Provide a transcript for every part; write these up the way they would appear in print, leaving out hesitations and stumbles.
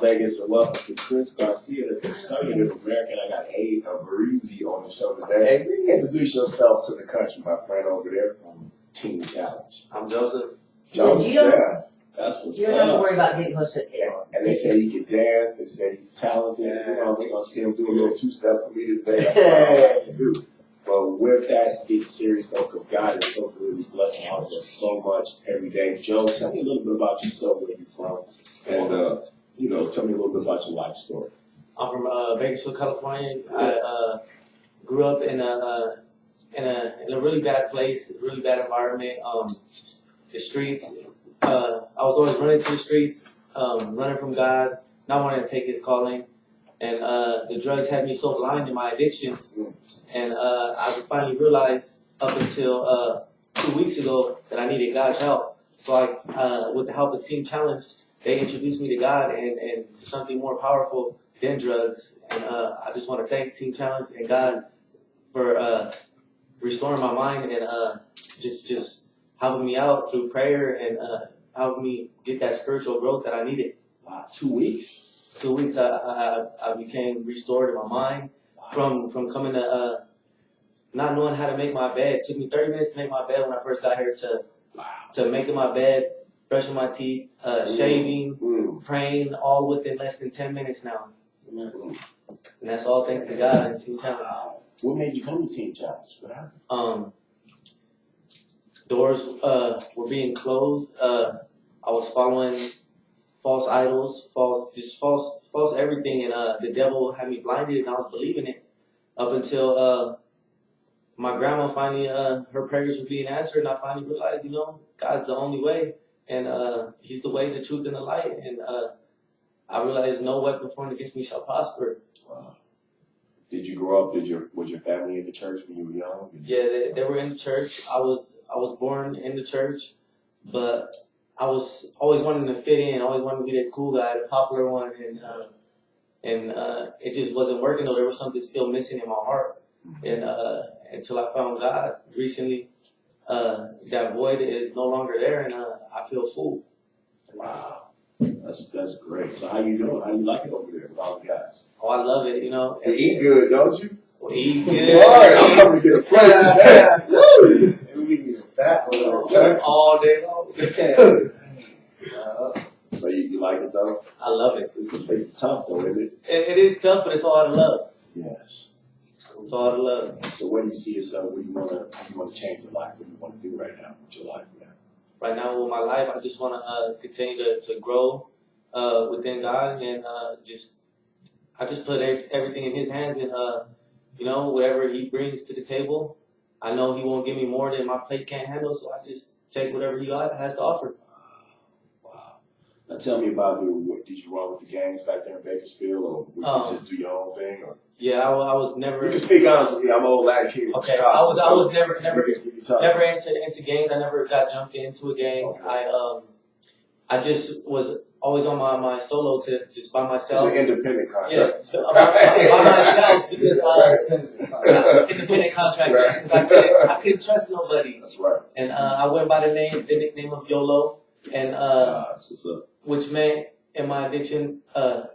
Vegas, and welcome to Chris Garcia, the conservative American. I got A. Garcia on the show today. Hey, introduce yourself to the country, my friend over there from Teen Challenge. I'm Joseph. Joseph, yeah. That's what's up. You don't have to worry about getting close to it. And they say he can dance. They say he's talented. Yeah. You know, they're going to see him do a little two-step for me today. That's what I like to do. But with that, get serious though, because God is so good. He's blessing all of us so much every day. Joe, tell me a little bit about yourself, where you're from, and you know, tell me a little bit about your life story. I'm from Bakersfield, California. I grew up in a really bad place, really bad environment. The streets. I was always running to the streets, running from God, not wanting to take His calling. And the drugs had me so blind in my addiction. And I finally realized up until 2 weeks ago that I needed God's help. So I, with the help of Teen Challenge, they introduced me to God and to something more powerful than drugs. And I just want to thank Teen Challenge and God for restoring my mind and just helping me out through prayer and helping me get that spiritual growth that I needed. Wow, 2 weeks? 2 weeks, I became restored in my mind from coming to not knowing how to make my bed. It took me 30 minutes to make my bed when I first got here to making my bed, brushing my teeth, shaving, praying, all within less than 10 minutes now. And that's all thanks to God and Teen Challenge. What made you come to Teen Challenge? What happened? Doors were being closed. I was following false idols, false everything, and the devil had me blinded, and I was believing it up until my grandma finally, her prayers were being answered, and I finally realized, you know, God's the only way, and He's the way, the truth, and the light, and I realized no weapon formed against me shall prosper. Wow. Did you grow up? Was your family in the church when you were young? Yeah, they were in the church. I was born in the church, but I was always wanting to fit in, always wanting to be that cool guy, the popular one, and it just wasn't working. Though there was something still missing in my heart, and until I found God recently, that void is no longer there, and I feel full. Wow, that's great. So how you doing? How you like it over there with all the guys? Oh, I love it. You know, you eat good, don't you? We eat good. All right, I'm coming to get a plate of that. And we get a fat one all day long. So you like it though? I love it. It's tough though, isn't it? It is tough, but it's all out of love. Yes. It's all out of love. So where do you see yourself? What do you want to change your life? What do you want to do right now with your life now? Right now with my life, I just want to continue to grow within God, and I just put everything in His hands, and you know, whatever He brings to the table, I know He won't give me more than my plate can't handle, so I just take whatever He has to offer. Wow. Now tell me about did you run with the gangs back there in Bakersfield, or would you just do your own thing? Or? Yeah, I was never. You can speak honest with me. I'm old lad kid. Okay, I was never into gangs. I never got jumped into a gang. Okay. I just was always on my solo tip, just by myself. It's an independent contractor. Yeah, by myself because independent contractor. Because I couldn't trust nobody. That's right. And I went by the nickname of YOLO, and which meant in my addiction,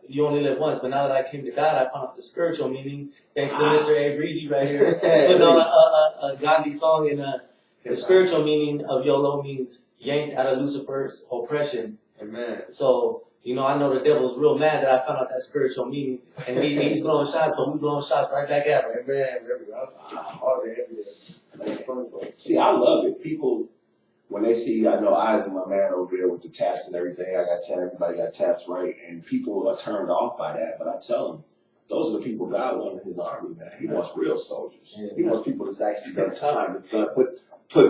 you only live once. But now that I came to God, I found out the spiritual meaning. Thanks to Mr. A. Breezy right here, putting on a godly song, and the spiritual meaning of YOLO means yanked out of Lucifer's oppression. Amen. So, you know, I know the devil's real mad that I found out that spiritual meaning, and he's blowing shots, but we blowing shots right back at him. Amen. See, I love it. People, when they see, I know Eyes and my man over there with the tats and everything, I got tats, everybody got tats right, and people are turned off by that, but I tell them, those are the people God wanted in His army, man. He wants real soldiers. Yeah. He wants people that's actually done time, that's done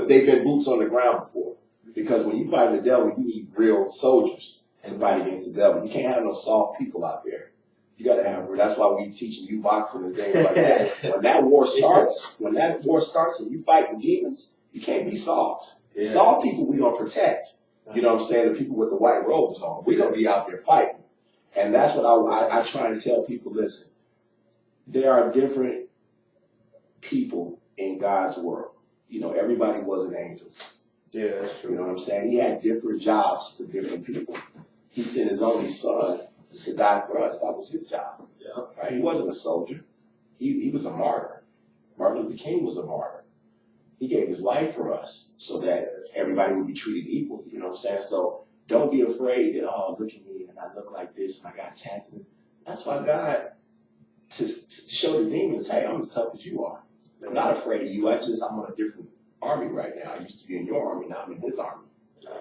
they've been boots on the ground before. Because when you fight the devil, you need real soldiers to fight against the devil. You can't have no soft people out there. You got to have. That's why we teaching you boxing and things like that. When that war starts, and you fighting demons, you can't be soft. Yeah. Soft people we don't protect. You know what I'm saying? The people with the white robes on, we don't be out there fighting. And that's what I try to tell people. Listen, there are different people in God's world. You know, everybody wasn't angels. Yeah, that's true. You know what I'm saying? He had different jobs for different people. He sent His only Son to die for us. That was his job. Yeah. Right? He wasn't a soldier. He was a martyr. Martin Luther King was a martyr. He gave his life for us so that everybody would be treated equally. You know what I'm saying? So don't be afraid that, oh, look at me and I look like this and I got tats. That's why God, to show the demons, hey, I'm as tough as you are. I'm not afraid of you. I'm on a different army right now. I used to be in your army, now I'm in his army.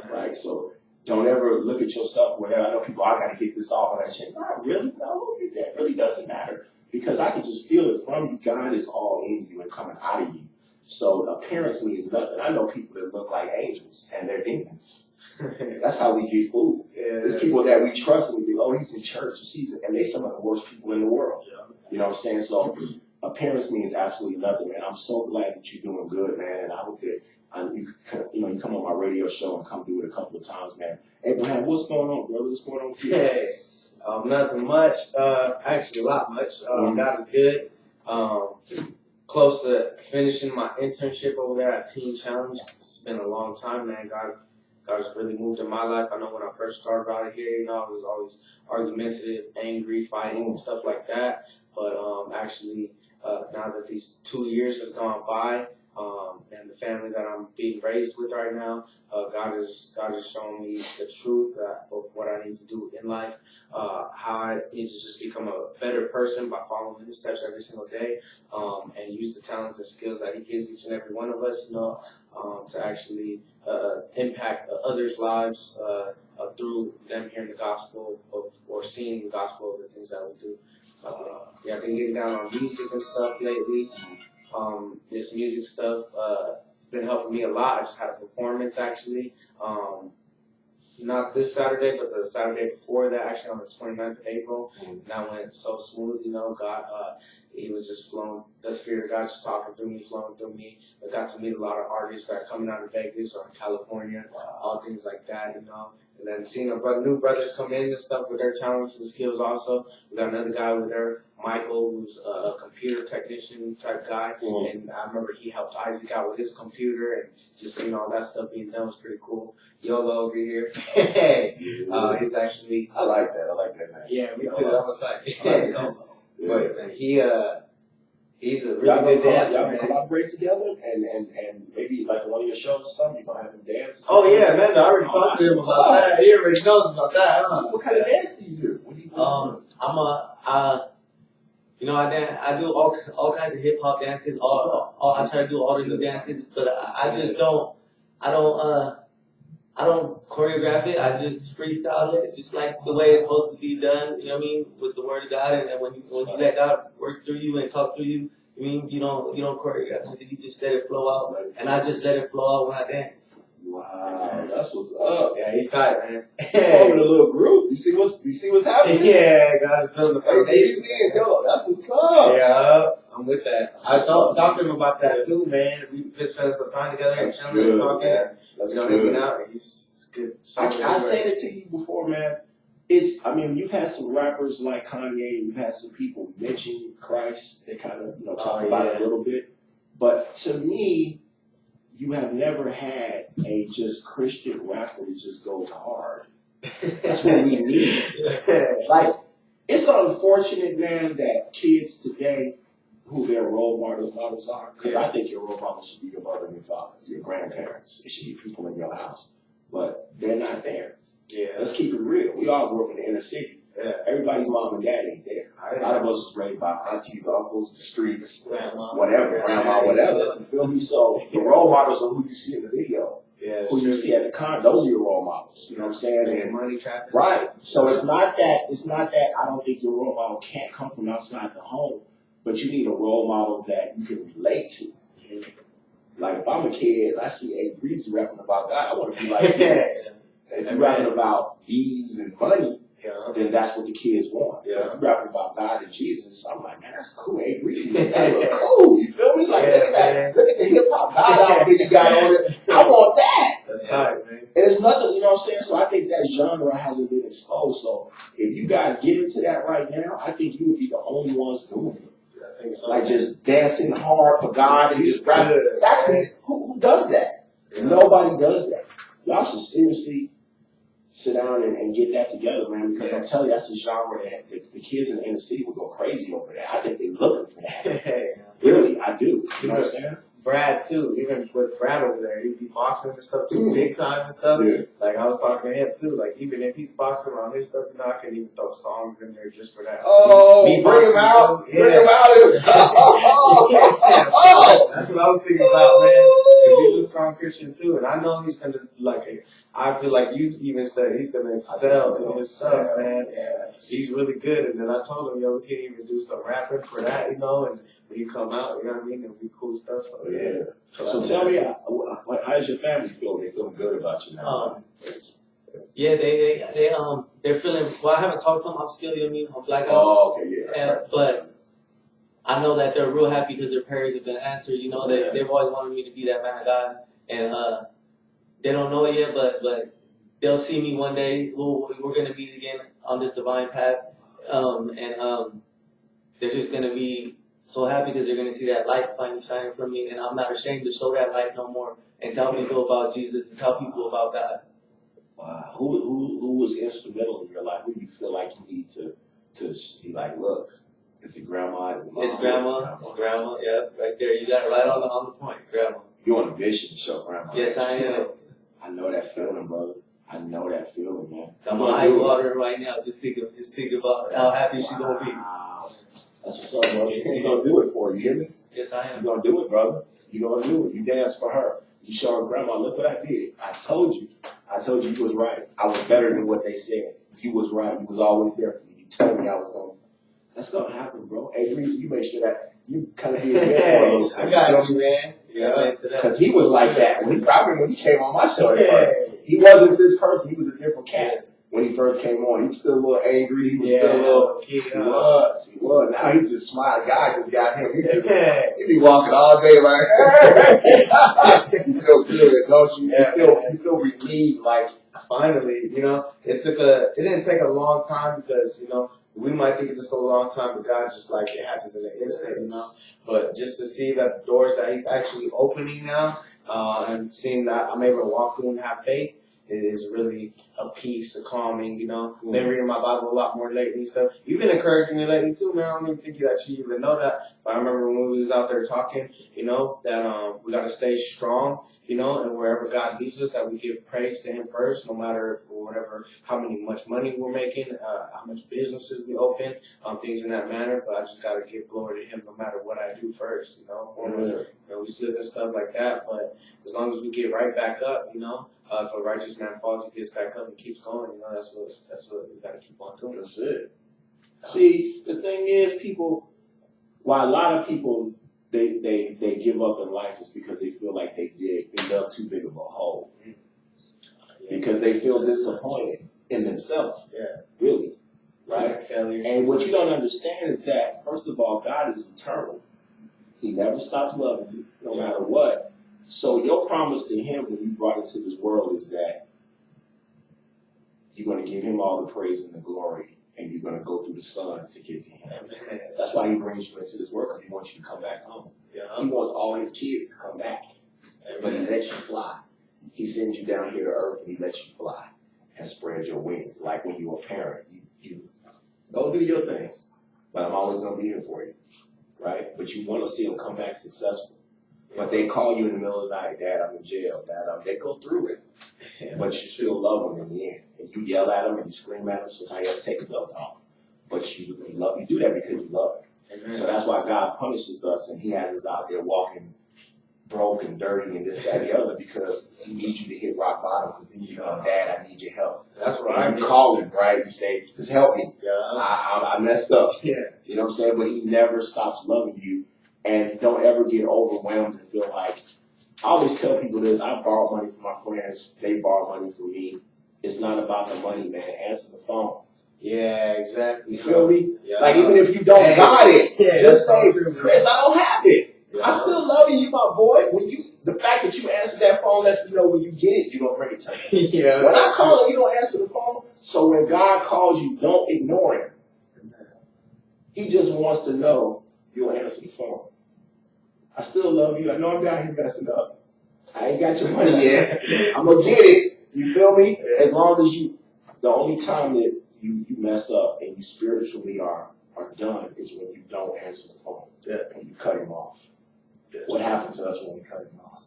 Right? So don't ever look at yourself where I know people, I got to get this off. And I say, no, really? No, that really doesn't matter. Because I can just feel it from you. God is all in you and coming out of you. So appearance means nothing. I know people that look like angels and they're demons. That's how we get fooled. Yeah. There's people that we trust and we think, oh, he's in church. And they're some of the worst people in the world. Yeah. You know what I'm saying? So appearance means absolutely nothing, man. I'm so glad that you're doing good, man. And I hope that you come on my radio show and come do it a couple of times, man. Abraham, what's going on, brother? What's going on with you? Hey. Nothing much. Actually, a lot much. God is good. Close to finishing my internship over there at Teen Challenge. It's been a long time, man. God's really moved in my life. I know when I first started out here, I was always argumentative, angry, fighting, and stuff like that. But actually, now that these 2 years has gone by, and the family that I'm being raised with right now, God has shown me the truth of what I need to do in life, how I need to just become a better person by following His steps every single day, and use the talents and skills that He gives each and every one of us, to actually impact others' lives through them hearing the gospel or seeing the gospel of the things that we do. I've been getting down on music and stuff lately. This music stuff, it's been helping me a lot. I just had a performance actually, not this Saturday, but the Saturday before that, actually on the 29th of April. And that went so smooth, God, He was just flowing, the Spirit of God just talking through me, flowing through me. I got to meet a lot of artists that are coming out of Vegas or in California, all things like that, And then seeing new brothers come in and stuff with their talents and skills also. We got another guy with there, Michael, who's a computer technician type guy. And I remember he helped Isaac out with his computer and just seeing all that stuff being done was pretty cool. Yolo over here. He's actually... I like that, man. Yeah, me too. I was like... But man, he's a really good dancer. Y'all collaborate together and maybe like one of your shows or something, you're gonna have him dance or something. Oh yeah, man, I already talked to him about that. He already knows about that, huh? What kind of dance do you do? What do you do? I do all kinds of hip hop dances. I try to do all the new dances, but I don't choreograph it. I just freestyle it, just like the way it's supposed to be done. You know what I mean? With the word of God, and then when you let God work through you and talk through you, you don't choreograph it. You just let it flow out, and I just let it flow out when I dance. Wow, that's what's up. Yeah, he's tight, man. Hey, in a little group. You see what's happening? Yeah, God is building the foundation. That's what's up. Yeah, I'm with that. I talked to him about that too, man. We've been spending some time together and chilling and talking. That's good. Out. He's good. I said it to you before, man. You've had some rappers like Kanye, you've had some people mention Christ. They kind of, talk about it a little bit. But to me, you have never had a just Christian rapper that just goes hard. That's what we need. Like, it's unfortunate, man, that kids today, who their role models are, because I think your role models should be your mother and your father, your grandparents. It should be people in your house. But they're not there. Yeah. Let's keep it real. We all grew up in the inner city. Yeah. Everybody's mom and dad ain't there. A lot of us was raised by aunties, uncles, the streets, grandma, whatever. You feel me? So the role models are who you see in the video. Yeah, who you see at the con, those are your role models. You know what I'm saying? And money traffic. Right. So it's not that I don't think your role model can't come from outside the home, but you need a role model that you can relate to. Mm-hmm. Like if I'm a kid and I see A Breezy rapping about God, I want to be like that. If you're rapping about bees and money, then that's what the kids want. Yeah. If you're rapping about God and Jesus, I'm like, man, that's cool. A Breezy, that look cool. You feel me? Like look at that. Look at the hip hop God outfit you got on it. I want that. That's tight, man. And it's nothing, you know what I'm saying? So I think that genre hasn't been exposed. So if you guys get into that right now, I think you would be the only ones doing it. So, like just dancing hard for God and just rapping. That's who does that. Yeah. Nobody does that. Y'all should seriously sit down and get that together, man, because I'm telling you, that's a genre that the kids in the inner city would go crazy over that. I think they're looking for that. Really, I do. You know what I'm saying? Brad too, even with Brad over there, he'd be boxing and stuff too, big time and stuff. Yeah. Like I was talking to him too, like even if he's boxing on his stuff, I can even throw songs in there just for that. Oh, bring him out. Too. Bring him out. That's what I was thinking about, man. Because he's a strong Christian too, and I know he's gonna I feel like you even said he's gonna excel in his stuff, man. And he's really good. And then I told him, we can't even do some rapping for that, and when you come out, you know what I mean? It'll be cool stuff. So yeah. So tell me, how's your family feel? They feeling good about you now? Yeah, they're feeling. Well, I haven't talked to them. I'm still, I'm black out. Oh, okay, yeah. But I know that they're real happy because their prayers have been answered. They've always wanted me to be that man of God, and they don't know it yet, but they'll see me one day. We're gonna meet again on this divine path, and they're just gonna be so happy because they're going to see that light finally shining from me, and I'm not ashamed to show that light no more and tell people about Jesus and tell people about God. Wow. Who was instrumental in your life? Who do you feel like you need to be like, look, is it grandma? Is it mom? It's grandma, yeah, right there. You got it right on the point, grandma. You're on a mission to show grandma. Yes, I am. I know that feeling, brother. I know that feeling, man. Got my eyes watering right now. Just think about how happy she's going to be. That's what's up, brother. You're going to do it for her, you hear me? Yes, I am. You're going to do it, brother. You're going to do it. You dance for her. You show her, grandma, look what I did. I told you you was right. I was better than what they said. You was right. You was always there for me. You told me I was going to. That's going to happen, bro. Hey, Reese, you make sure that you kind of be a mentor. I got you, man. Yeah, because he was like that. I remember when he came on my show at first. He wasn't this person. He was a different cat. When he first came on, he was still a little angry. He was still a little. He was. Now he just smiled. God just got him. He be walking all day like, you feel good, don't you? You feel relieved. Like finally, it didn't take a long time because we might think it's a long time, but God just it happens in an instant, But just to see that the doors that He's actually opening now, and seeing that I'm able to walk through and have faith. It is really a peace, a calming, Been reading my Bible a lot more lately and stuff. You've been encouraging me lately too, man. I don't even think you actually even know that. But I remember when we was out there talking, that we got to stay strong, and wherever God leads us, that we give praise to Him first, no matter how much money we're making, how much businesses we open, things in that manner. But I just got to give glory to Him no matter what I do first, we slip and stuff like that. But as long as we get right back up, if a righteous man falls, he gets back up and keeps going. That's what we got to keep on doing. That's it. See, the thing is, why a lot of people they give up in life is because they feel like they dug too big of a hole. Because they feel disappointed in themselves. Yeah. Really. Right? And what you don't understand is that, first of all, God is eternal. He never stops loving you, no matter what. So your promise to Him when you brought into this world is that you're going to give Him all the praise and the glory, and you're going to go through the sun to get to Him. Amen. That's why He brings you into this world, because He wants you to come back home. Yeah. He wants all His kids to come back. Amen. But He lets you fly. He sends you down here to earth, and He lets you fly and spread your wings. Like when you're a parent, you go do your thing, but I'm always going to be here for you. Right? But you want to see them come back successful. But they call you in the middle of the night, Dad, I'm in jail. Dad, they go through it. But you still love them in the end. And you yell at them and you scream at them. Sometimes you have to take the belt off. But you do that because you love them. Amen. So that's why God punishes us and He has us out there walking broke and dirty and this, that, and the other, because He needs you to hit rock bottom, because then you know, Dad, I need your help. That's right. You call Him, right? You say, just help me. Yeah. I messed up. Yeah. You know what I'm saying? But He never stops loving you. And don't ever get overwhelmed and feel like, I always tell people this, I borrow money from my friends, they borrow money from me. It's not about the money, man. Answer the phone. Yeah, exactly. You feel me? Yeah. Like, even if you don't got it, just say, Chris, I don't have it. Yeah. I still love you, my boy. The fact that you answer that phone lets me know when you get it, you're going to bring it to me. Yeah, when I call him, you don't answer the phone. So when God calls you, don't ignore Him. He just wants to know you'll answer the phone. I still love you. I know I'm down here messing up. I ain't got your money yet. I'm going to get it. You feel me? As long as you The only time that you mess up and you spiritually are done is when you don't answer the phone. Yeah. When you cut him off. Yeah. What happened to us when we cut him off?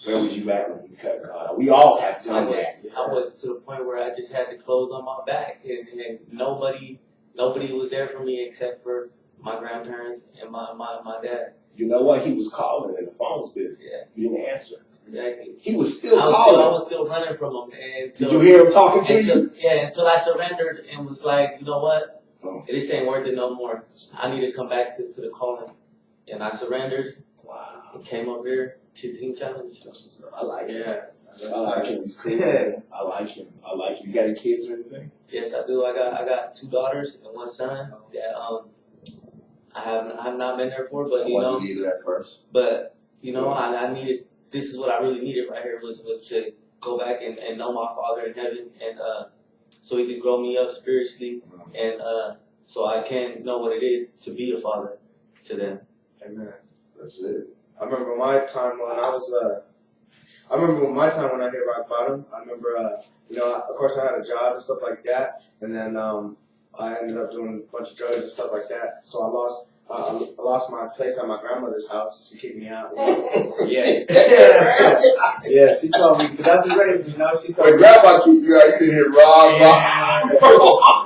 Where was you at when you cut him off? We all have done that. I was to the point where I just had the clothes on my back, and nobody was there for me except for my grandparents and my dad. You know what? He was calling and the phone was busy. Yeah. You didn't answer. Exactly. He was still calling. I was still running from him. Did you hear him talking to you? Yeah, until I surrendered and was like, you know what? Oh. This ain't worth it no more. I need to come back to the calling. And I surrendered. Wow. And came up here to Team Challenge. I like him. Yeah. I like him. He's cool. I like him. You got any kids or anything? Yes, I do. I got 2 daughters and 1 son that I have not been there for, but I wasn't either at first. But I needed. This is what I really needed right here was to go back and know my Father in heaven, and so He could grow me up spiritually, and so I can know what it is to be a father to them. Amen. That's it. I remember my time when I hit rock bottom. I remember, of course I had a job and stuff like that, and then I ended up doing a bunch of drugs and stuff like that. So I lost my place at my grandmother's house. She kicked me out. Yeah. Yeah, she told me, but that's the reason, she told me. When grandma kicked you out, you didn't hear Rob.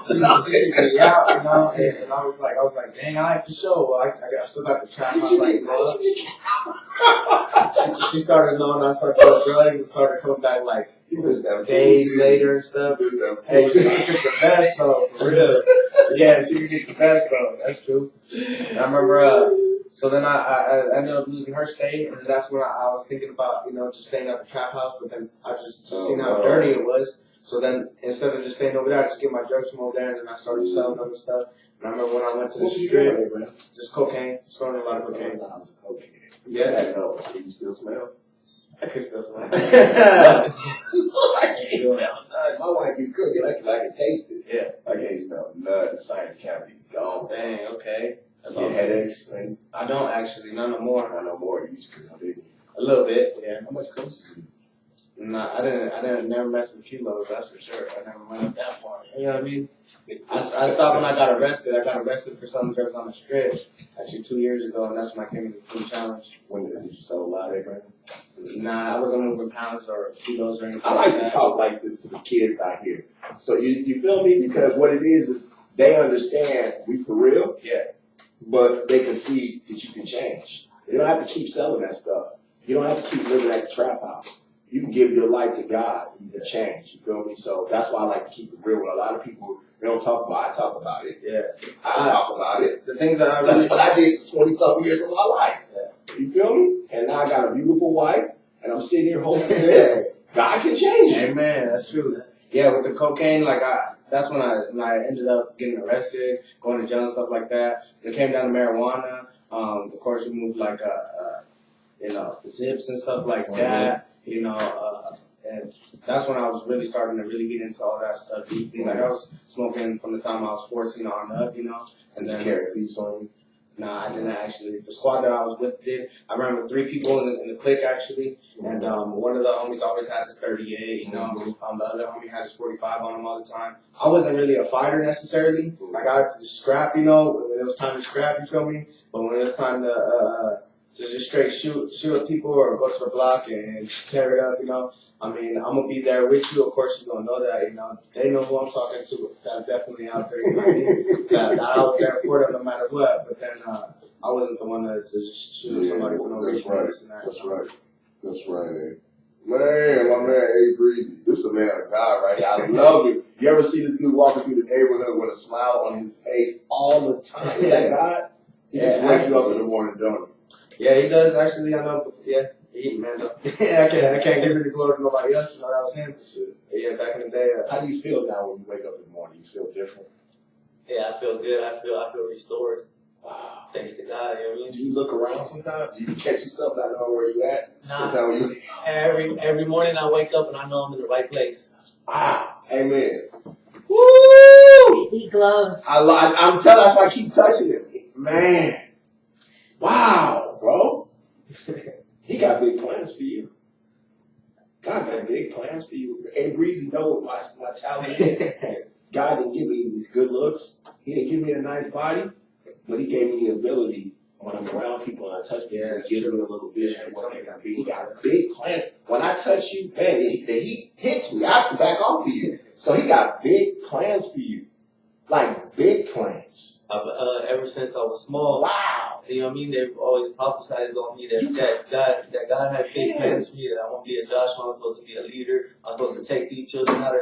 She kicked me out, and I was like, dang, I for sure. Well, I still got the trap house like that. She started knowing I started doing drugs and started coming back like days later and stuff. Hey, she could get the best though, for real. Yeah, she could get the best though. That's true. And I remember, so then I ended up losing her stay, and that's when I was thinking about, just staying at the trap house, but then I just seen how dirty it was. So then instead of just staying over there, I just get my drugs from over there, and then I started selling other stuff. And I remember when I went to the strip, just cocaine, smoking a lot of cocaine. Yeah, I know. Can you still smell? I could still smell. I can't smell none. My wife be cooking. I can taste it. Yeah. I can't smell none. The sinus cavity's gone. Dang, okay. That's all headaches. Right? I don't actually, none no more. I know more. You used to, I didn't. A little bit, yeah. How much coke did you do? Nah, I didn't never mess with kilos, that's for sure. I never went up that far. You know what I mean? I stopped when I got arrested. I got arrested for selling drugs on the strip, actually 2 years ago, and that's when I came into the Team Challenge. When did you sell a lot of that? Nah, I wasn't moving pounds or kilos or anything. I like to talk like this to the kids out here. So you feel me? Because what it is they understand we for real. Yeah. But they can see that you can change. You don't have to keep selling that stuff. You don't have to keep living at the trap house. You can give your life to God and you can change. You feel me? So that's why I like to keep it real. With a lot of people, they don't talk about it. I talk about it. Yeah. I talk about it. The things that That's what I did 20-something years of my life. Yeah. You feel me? And now I got a beautiful wife, and I'm sitting here hosting this. God can change you. Amen. That's true. Yeah, with the cocaine, that's when I ended up getting arrested, going to jail and stuff like that. It came down to marijuana. Of course, we moved zips and stuff like that. And that's when I was really starting to really get into all that stuff deeply. Like I was smoking from the time I was 14 on up, and then carry a piece on you. Nah, I didn't actually. The squad that I was with did. I remember 3 people in the clique actually, and one of the homies always had his 38. The other homie had his 45 on him all the time. I wasn't really a fighter necessarily. Like I just scrap, when it was time to scrap, you feel me? But when it was time to just straight shoot at people or go to the block and tear it up, I mean, I'm gonna be there with you. Of course, you're gonna know that. They know who I'm talking to. That's definitely out there. That I was there for them no matter what. But then I wasn't the one to just shoot somebody for no reason. That's right. Man, my man A Breezy. This is a man of God right here. I love it. You ever see this dude walking through the neighborhood with a smile on his face all the time? Is that God? He just wakes you up in the morning, don't he? Yeah, he does actually. I know. Yeah. Man, I can't give any glory to nobody else. That was him. Yeah, back in the day. How do you feel now when you wake up in the morning? You feel different? Yeah, I feel good. I feel restored. Wow. Thanks to God. Do you look around sometimes? Do you catch yourself not knowing where you at? Nah. Sometimes every morning I wake up and I know I'm in the right place. Wow. Amen. Woo! He glows. I'm telling. That's why I keep touching him. Man. Wow, bro. He got big plans for you. God got big plans for you. Hey, Breezy, know what my talent is. God didn't give me good looks. He didn't give me a nice body, but he gave me the ability when I'm around people and I touch people, he gives me a little vision of what they're going to be. He got a big plan. When I touch you, man, the heat hits me. I have to back off of you. So he got big plans for you. Like big plans. Ever since I was small. Wow. You know what I mean? They've always prophesied on me that God has big plans for me. That I'm gonna be a Joshua. I'm supposed to be a leader. I'm supposed to take these children out of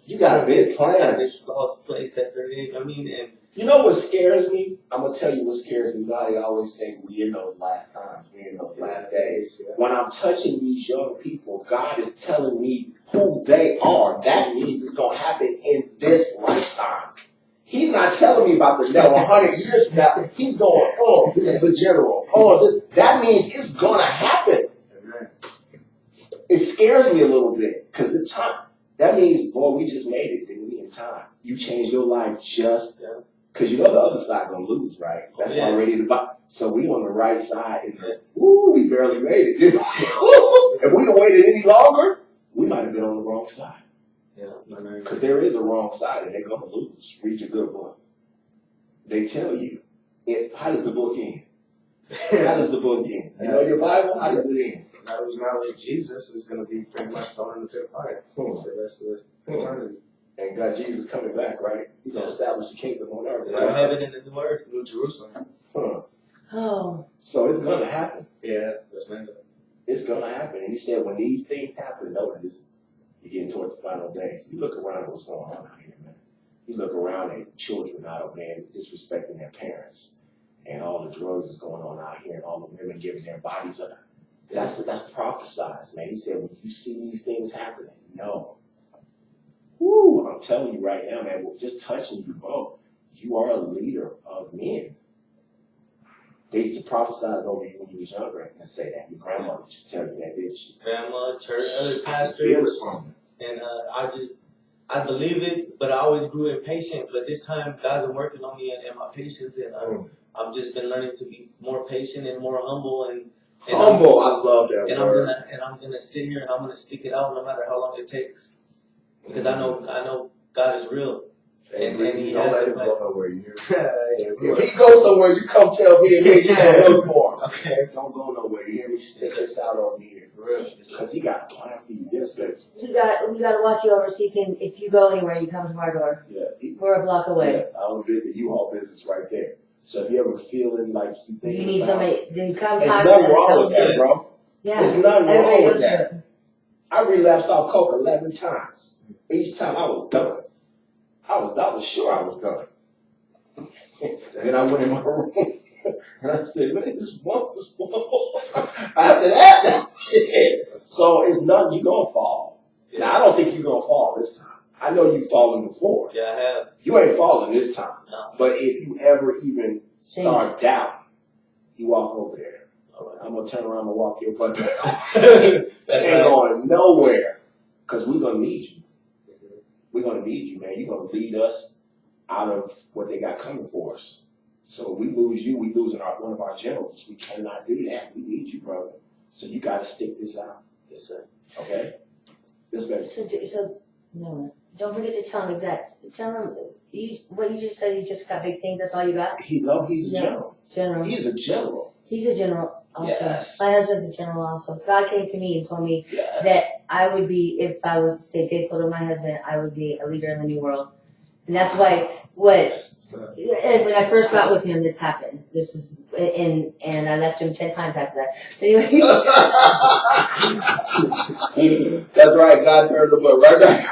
you got big plans. Out of this lost place that they're in. I mean, and you know what scares me? I'm gonna tell you what scares me. God, I always say we in those last times, we in those last days. When I'm touching these young people, God is telling me who they are. That means it's gonna happen in this lifetime. He's not telling me about the 100 years from now. He's going, oh, this is a general. Oh, that means it's going to happen. It scares me a little bit because the time, that means, boy, we just made it, didn't we, in time. You changed your life just because you know the other side going to lose, right? That's already the bottom. So we on the right side. And we barely made it. If we'd have waited any longer, we might have been on the wrong side. Because there is a wrong side and they're going to lose. Read your good book. They tell you. How does the book end? How does the book end? You know your Bible? How does it end? That was not like Jesus is going to be pretty much thrown in the pit of fire for the rest of the eternity. And God, Jesus coming back, right? He's going to establish the kingdom on earth. Right? Heaven and the new earth, New Jerusalem. Oh. So it's going to happen. Yeah, that's right. It's going to happen. And he said, when these things happen, notice you're getting towards the final days. You look around at what's going on out here, man. You look around at children out obeying, disrespecting their parents, and all the drugs that's going on out here, and all the women giving their bodies up. That's prophesized, man. He said, when you see these things happening, no. Woo, I'm telling you right now, man, just touching you, bro, you are a leader of men. They used to prophesize over you when you was younger and say that. Your grandmother used to tell you that, didn't she? Grandma, church, other pastors. And I believe it, but I always grew impatient. But this time, God's been working on me and my patience, and I've just been learning to be more patient and more humble. And humble, I love that word. I'm gonna sit here and I'm gonna stick it out no matter how long it takes, because I know God is real. And he don't let has him go nowhere. You hear me? If he goes somewhere, you come tell me, and then you gotta look for him. Okay, don't go nowhere. You hear me? Stick this out on here, for real. Because he got a plan for you. Yes, baby. We got to watch you over so you can, if you go anywhere, you come to our door. Yeah, we're a block away. Yes, I don't do the U-Haul business right there. So if you ever feeling like you think you need somebody, then come. There's nothing wrong with that, bro. Yeah, there's nothing wrong with that. I relapsed off coke 11 times. Each time I was done. I was sure I was done. Then I went in my room and I said, man, this one. After that, that's it. So it's nothing, you're going to fall. Yeah. Now, I don't think you're going to fall this time. I know you've fallen before. Yeah, I have. You ain't falling this time. No. But if you ever even start doubting, you walk over there. All right. I'm going to turn around and walk your butt down. Ain't going nowhere because we're going to need you. We're going to need you, man. You're going to lead us out of what they got coming for us. So if we lose you, we losing one of our generals. We cannot do that. We need you, brother. So you got to stick this out. Yes, sir. Okay? Yes, baby. So no, don't forget to tell him Tell him what you just said. He just got big things. That's all you got. He's a general. General. He's a general. He's a general. Also. Yes. My husband's a general also. God came to me and told me that I would be, if I was to stay faithful to my husband, I would be a leader in the new world. And that's why when I first got with him, this happened. This is, and I left him 10 times after that. Anyway. That's right. God turned the book right back.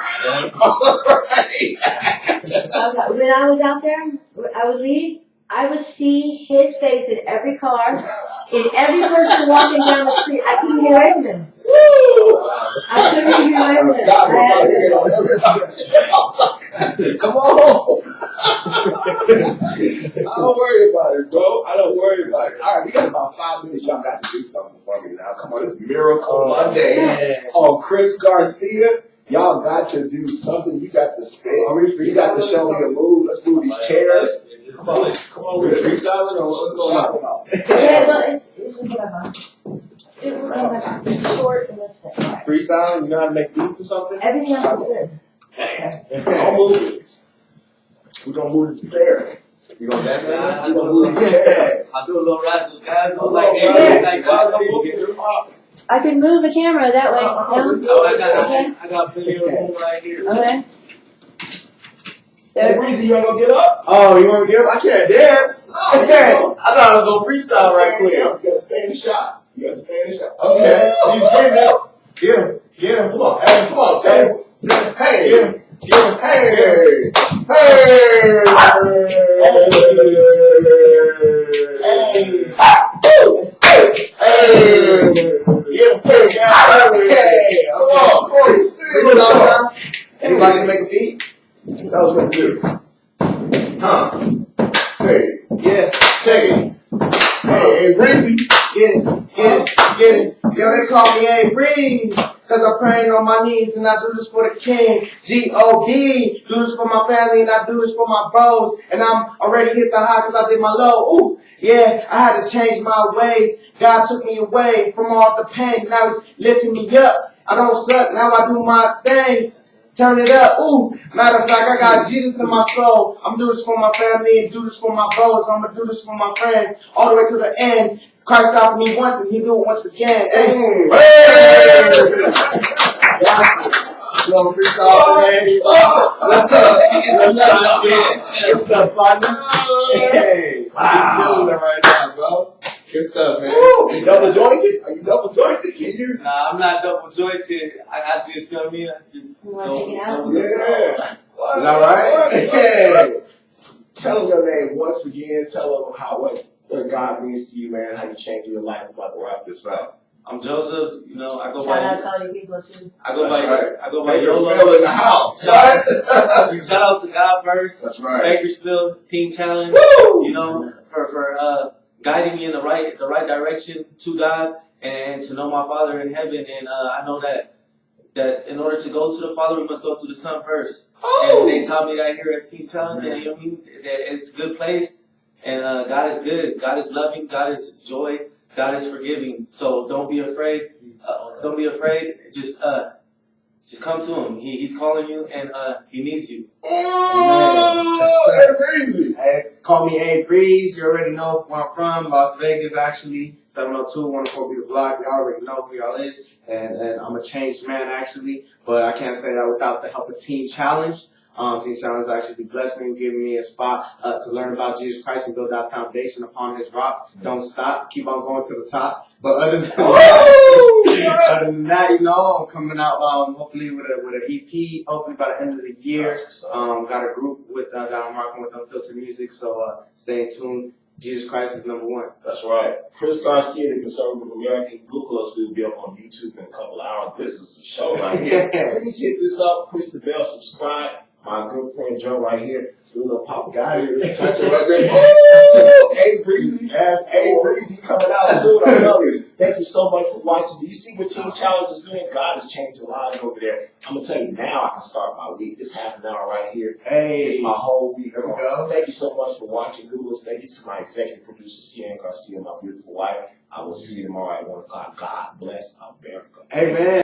When I was out there, I would leave. I would see his face in every car, in every person walking down the street. I couldn't get away from him. I couldn't get away from him. Come on. I don't worry about it, bro. I don't worry about it. All right, we got about 5 minutes. Y'all got to do something for me now. Come on, it's Miracle Monday on Chris Garcia. Y'all got to do something. You got to spit. You got to show me a move. Let's move these chairs. Come on, we're freestyling or what's going on? Yeah, well, it's whatever. Short and this thing. Freestyle? You know how to make beats or something? Everything else is good. I'll move it. We're gonna move it fair. You gonna dance Yeah, right I We're do gonna move it fair. I do a little razzle dazzle, Like, like, hey, like, I can move the camera that way. No? oh, Okay. I got plenty of room right here. Okay. Hey, There. Breezy, you ain't gonna get up? Oh, you wanna get up? I can't dance. Okay. I thought I was gonna freestyle right quick. You gotta stay in the shot. You gotta stay in the shot. Okay. You get him. Get him. Get him. Come on. Hey, come on. Hey. Hey. Get him. Get him. Hey. Hey. Hey. Get him. Hey. Come on. Freestyle. Anybody can make a beat? Tell us what to do. Huh? Hey, Yeah. hey, hey, Breezy. Get it, get it, get it. Yo, they call me A Breeze, cause I'm praying on my knees and I do this for the king. G-O-D, do this for my family and I do this for my bros. And I'm already hit the high cause I did my low. Ooh, yeah, I had to change my ways. God took me away from all the pain. Now he's lifting me up. I don't suck, now I do my things. Turn it up, ooh. Matter of fact, I got Jesus in my soul. I'm doing this for my family and do this for my bros. I'm gonna do this for my friends all the way to the end. Christ died for me once and he do it once again. Hey, Good stuff, partner. Hey, Wow. right now, bro. Good stuff, man. Woo. You double jointed? Are you double jointed? Can you? Nah, I'm not double jointed. I just, you know what I mean? I just You wanna check it out? Yeah. Is that right? Hey. Tell them your name once again. Tell them what God means to you, man. How you changed your life. I'm about to wrap this up. I'm Joseph, you know, I go Shout out by, to all your people too. I go by, That's right. I go by Bakersfield YOLO. in the house. Shout Right? Shout out to God first. That's right. Bakersfield Teen Challenge. Woo! You know, for guiding me in the right direction to God and to know my Father in heaven. And I know that in order to go to the Father, we must go through the Son first. And they taught me that here at Teen Challenge, and you know what I mean? That it's a good place, and God is good. God is loving. God is joy. God is forgiving. So don't be afraid. Don't be afraid. Just come to Him. He's calling you, and He needs you. Oh, that's crazy. Hey, call me A Breeze. You already know where I'm from. Las Vegas, actually. 702-104 B the block. Y'all already know who y'all is. And I'm a changed man, actually. But I can't say that without the help of Teen Challenge. Teen Challenge actually blessed me, giving me a spot to learn about Jesus Christ and build our foundation upon His rock. Don't stop. Keep on going to the top. But other than that, you know, I'm coming out hopefully with an EP, hopefully by the end of the year. Got a group with that I'm rocking with Unfiltered Music, so stay tuned. Jesus Christ is number one. That's right. Chris Garcia, the conservative American. Google us. We'll be up on YouTube in a couple hours. This is a show right here. Please hit this up. Push the bell. Subscribe. My good friend Joe right here. Do a little pop guy here. Touch it right there. Hey, Breezy. Yes. Hey, Breezy coming out soon. I love you. Thank you so much for watching. Do you see what Teen Challenge is doing? God is changing lives over there. I'm going to tell you now I can start my week. This half an hour right here. Hey. It's my whole week. There we go. Thank you so much for watching. Google. Thank you to my executive producer, CN Garcia, my beautiful wife. I will see you tomorrow at 1 o'clock. God bless America. Amen.